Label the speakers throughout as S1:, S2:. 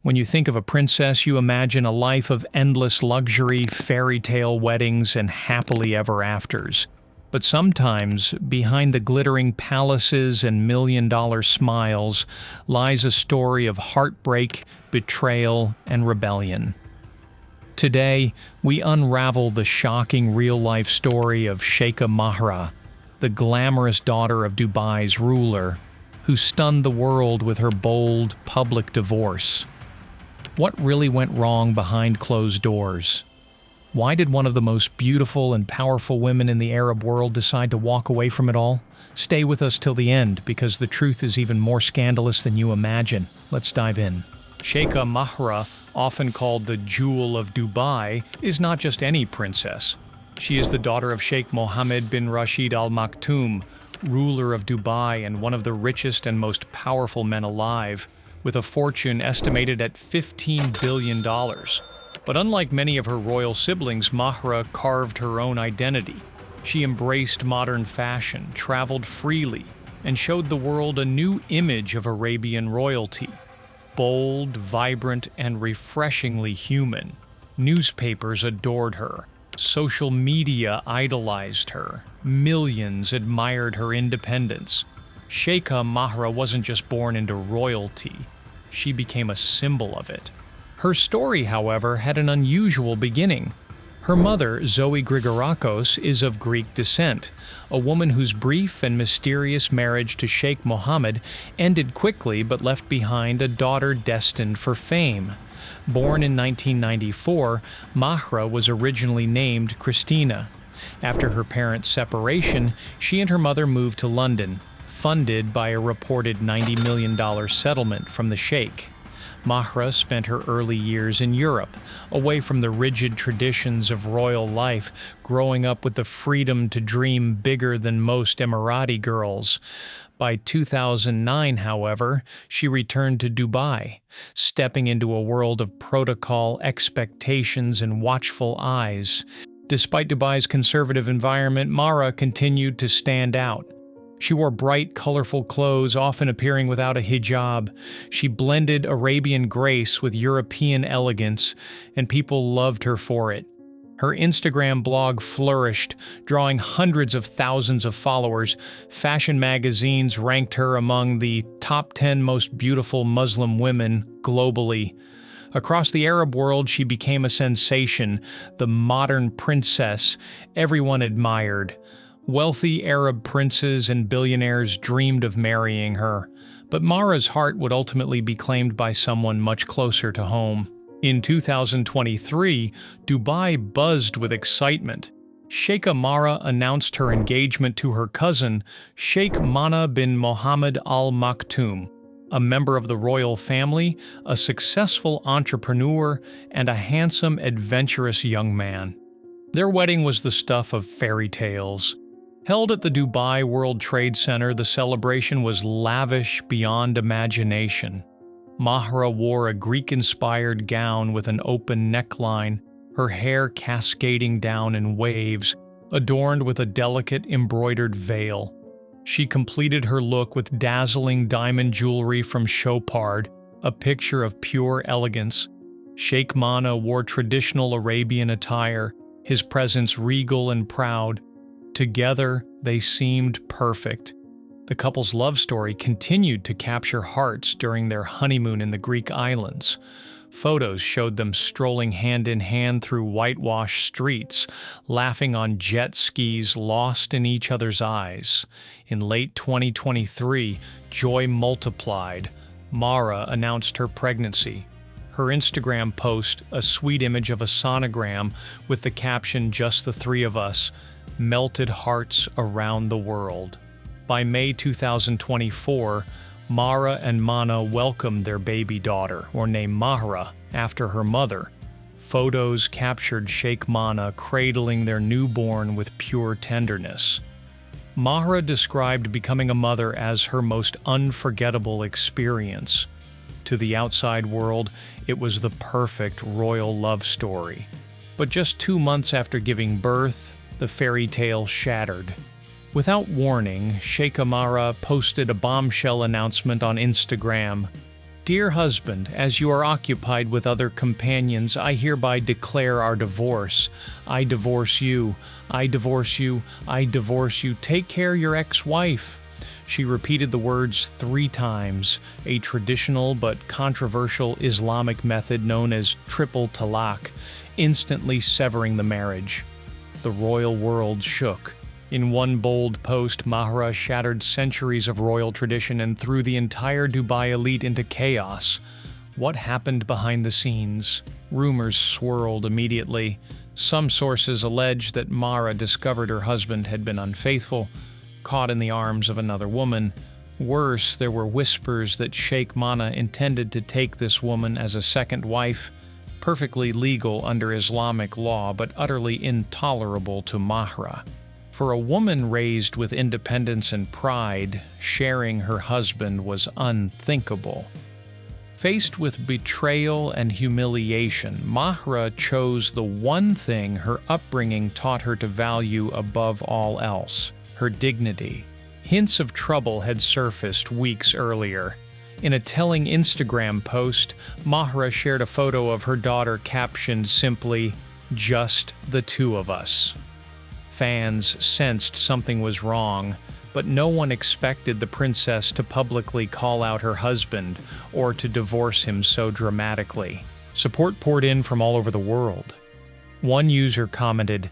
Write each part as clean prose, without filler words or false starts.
S1: When you think of a princess, you imagine a life of endless luxury, fairy tale weddings, and happily ever afters. But sometimes, behind the glittering palaces and million-dollar smiles, lies a story of heartbreak, betrayal, and rebellion. Today, we unravel the shocking real-life story of Sheikha Mahra, the glamorous daughter of Dubai's ruler, who stunned the world with her bold, public divorce. What really went wrong behind closed doors? Why did one of the most beautiful and powerful women in the Arab world decide to walk away from it all? Stay with us till the end, because the truth is even more scandalous than you imagine. Let's dive in. Sheikha Mahra, often called the Jewel of Dubai, is not just any princess. She is the daughter of Sheikh Mohammed bin Rashid Al Maktoum, ruler of Dubai and one of the richest and most powerful men alive, with a fortune estimated at $15 billion. But unlike many of her royal siblings, Mahra carved her own identity. She embraced modern fashion, traveled freely, and showed the world a new image of Arabian royalty. Bold, vibrant, and refreshingly human. Newspapers adored her. Social media idolized her. Millions admired her independence. Sheikha Mahra wasn't just born into royalty. She became a symbol of it. Her story, however, had an unusual beginning. Her mother, Zoe Grigorakos, is of Greek descent, a woman whose brief and mysterious marriage to Sheikh Mohammed ended quickly but left behind a daughter destined for fame. Born in 1994, Mahra was originally named Christina. After her parents' separation, she and her mother moved to London, funded by a reported $90 million settlement from the Sheikh. Mahra spent her early years in Europe, away from the rigid traditions of royal life, growing up with the freedom to dream bigger than most Emirati girls. By 2009, however, she returned to Dubai, stepping into a world of protocol, expectations, and watchful eyes. Despite Dubai's conservative environment, Mahra continued to stand out. She wore bright, colorful clothes, often appearing without a hijab. She blended Arabian grace with European elegance, and people loved her for it. Her Instagram blog flourished, drawing hundreds of thousands of followers. Fashion magazines ranked her among the top 10 most beautiful Muslim women globally. Across the Arab world, she became a sensation, the modern princess everyone admired. Wealthy Arab princes and billionaires dreamed of marrying her, but Mahra's heart would ultimately be claimed by someone much closer to home. In 2023, Dubai buzzed with excitement. Sheikha Mahra announced her engagement to her cousin, Sheikh Mana bin Mohammed Al Maktoum, a member of the royal family, a successful entrepreneur, and a handsome, adventurous young man. Their wedding was the stuff of fairy tales. Held at the Dubai World Trade Center, the celebration was lavish beyond imagination. Mahra wore a Greek-inspired gown with an open neckline, her hair cascading down in waves, adorned with a delicate embroidered veil. She completed her look with dazzling diamond jewelry from Chopard, a picture of pure elegance. Sheikh Mana wore traditional Arabian attire, his presence regal and proud. Together, they seemed perfect. The couple's love story continued to capture hearts during their honeymoon in the Greek islands. Photos showed them strolling hand in hand through whitewashed streets, laughing on jet skis, lost in each other's eyes. In late 2023, joy multiplied. Mahra announced her pregnancy. Her Instagram post, a sweet image of a sonogram with the caption, "Just the three of us," melted hearts around the world. By May 2024, Mahra and Mana welcomed their baby daughter, or named Mahra, after her mother. Photos captured Sheikh Mana cradling their newborn with pure tenderness. Mahra described becoming a mother as her most unforgettable experience. To the outside world, it was the perfect royal love story. But just 2 months after giving birth, the fairy tale shattered. Without warning, Sheikha Mahra posted a bombshell announcement on Instagram. Dear husband, as you are occupied with other companions, I hereby declare our divorce. I divorce you. I divorce you. I divorce you. Take care, your ex-wife. She repeated the words 3 times, a traditional but controversial Islamic method known as triple talaq, instantly severing the marriage. The royal world shook. In one bold post, Mahra shattered centuries of royal tradition and threw the entire Dubai elite into chaos. What happened behind the scenes? Rumors swirled immediately. Some sources alleged that Mahra discovered her husband had been unfaithful, caught in the arms of another woman. Worse, there were whispers that Sheikh Mana intended to take this woman as a second wife, perfectly legal under Islamic law but utterly intolerable to Mahra. For a woman raised with independence and pride, sharing her husband was unthinkable. Faced with betrayal and humiliation, Mahra chose the one thing her upbringing taught her to value above all else: her dignity. Hints of trouble had surfaced weeks earlier. In a telling Instagram post, Mahra shared a photo of her daughter captioned simply, "Just the two of us." Fans sensed something was wrong, but no one expected the princess to publicly call out her husband or to divorce him so dramatically. Support poured in from all over the world. One user commented,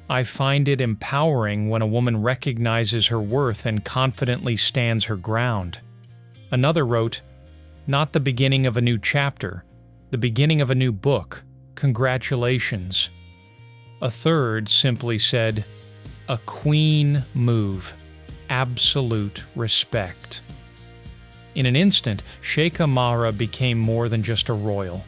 S1: "I find it empowering when a woman recognizes her worth and confidently stands her ground." Another wrote, "Not the beginning of a new chapter, the beginning of a new book. Congratulations." A third simply said, "A queen move. Absolute respect." In an instant, Sheikha Mahra became more than just a royal.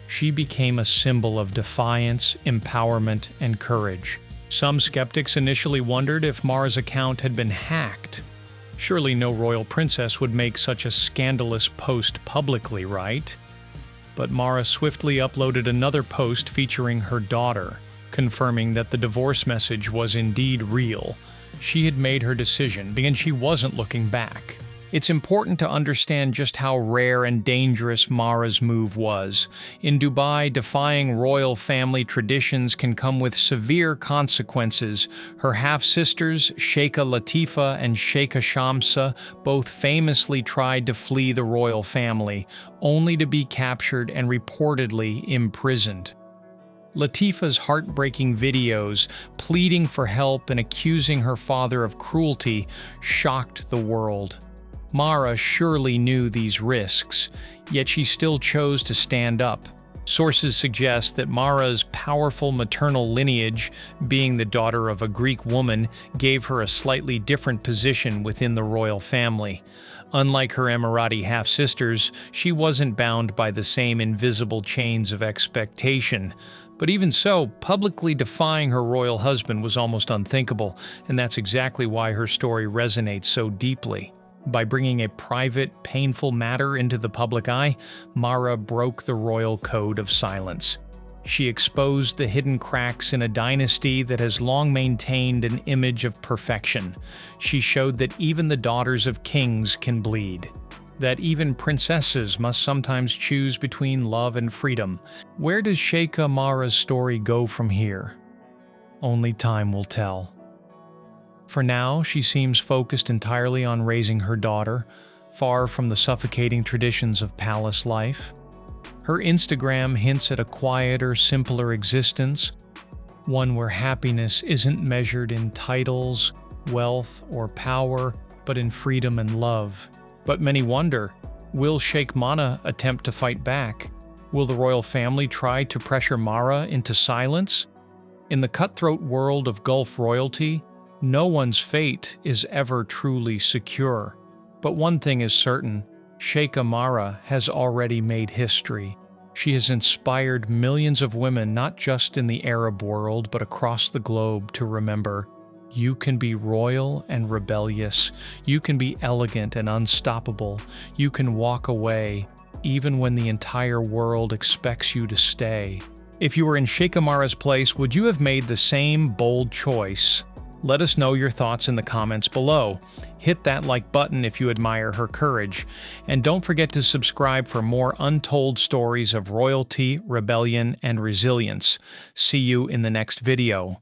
S1: She became a symbol of defiance, empowerment, and courage. Some skeptics initially wondered if Mahra's account had been hacked. Surely no royal princess would make such a scandalous post publicly, right? But Mahra swiftly uploaded another post featuring her daughter, confirming that the divorce message was indeed real. She had made her decision, and she wasn't looking back. It's important to understand just how rare and dangerous Mahra's move was. In Dubai, defying royal family traditions can come with severe consequences. Her half-sisters, Sheikha Latifa and Sheikha Shamsa, both famously tried to flee the royal family, only to be captured and reportedly imprisoned. Latifa's heartbreaking videos, pleading for help and accusing her father of cruelty, shocked the world. Mahra surely knew these risks, yet she still chose to stand up. Sources suggest that Mahra's powerful maternal lineage, being the daughter of a Greek woman, gave her a slightly different position within the royal family. Unlike her Emirati half-sisters, she wasn't bound by the same invisible chains of expectation. But even so, publicly defying her royal husband was almost unthinkable, and that's exactly why her story resonates so deeply. By bringing a private, painful matter into the public eye, Mahra broke the royal code of silence. She exposed the hidden cracks in a dynasty that has long maintained an image of perfection. She showed that even the daughters of kings can bleed. That even princesses must sometimes choose between love and freedom. Where does Sheikha Mahra's story go from here? Only time will tell. For now, she seems focused entirely on raising her daughter, far from the suffocating traditions of palace life. Her Instagram hints at a quieter, simpler existence, one where happiness isn't measured in titles, wealth, or power, but in freedom and love. But many wonder, will Sheikh Mana attempt to fight back? Will the royal family try to pressure Mahra into silence? In the cutthroat world of Gulf royalty, no one's fate is ever truly secure. But one thing is certain, Sheikha Mahra has already made history. She has inspired millions of women not just in the Arab world but across the globe to remember, you can be royal and rebellious, you can be elegant and unstoppable, you can walk away even when the entire world expects you to stay. If you were in Sheikha Mahra's place, would you have made the same bold choice? Let us know your thoughts in the comments below. Hit that like button if you admire her courage. And don't forget to subscribe for more untold stories of royalty, rebellion, and resilience. See you in the next video.